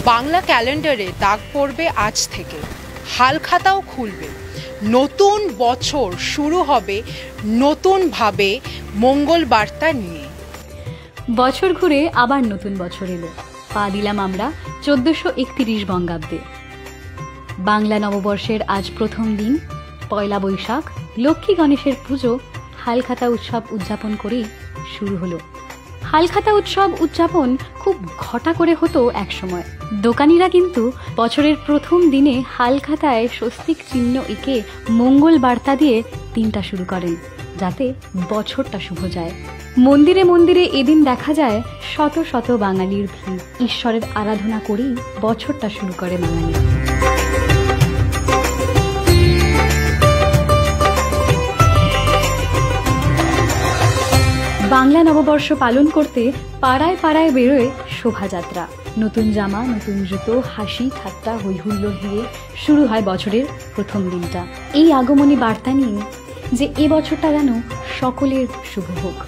বাংলা ক্যালেন্ডারে দাগ পড়বে আজ থেকে, হালখাতাও খুলবে। নতুন বছর শুরু হবে নতুনভাবে, মঙ্গল বার্তা নিয়ে। বছর ঘুরে আবার নতুন বছর এলো। পা দিলাম আমরা 1431 বঙ্গাব্দে। বাংলা নববর্ষের আজ প্রথম দিন, পয়লা বৈশাখ। লক্ষ্মী গণেশের পুজো, হালখাতা উৎসব উদযাপন করেই শুরু হলো। হালখাতা উৎসব উদযাপন খুব ঘটা করে হতো একসময়। দোকানিরা কিন্তু বছরের প্রথম দিনে হালখাতায় স্বস্তিক চিহ্ন এঁকে মঙ্গল বার্তা দিয়ে দিনটা শুরু করেন, যাতে বছরটা শুভ যায়। মন্দিরে মন্দিরে এদিন দেখা যায় শত শত বাঙালির ভিড়। ঈশ্বরের আরাধনা করেই বছরটা শুরু করে বাঙালি। বাংলা নববর্ষ পালন করতে পাড়ায় পাড়ায় বেরোয় শোভাযাত্রা। নতুন জামা, নতুন জুতো, হাসি ঠাট্টা, হৈহুল্লোড় দিয়ে শুরু হয় বছরের প্রথম দিনটা, এই আগমনী বার্তা নিয়ে যে এ বছরটা যেন সকলের শুভ হোক।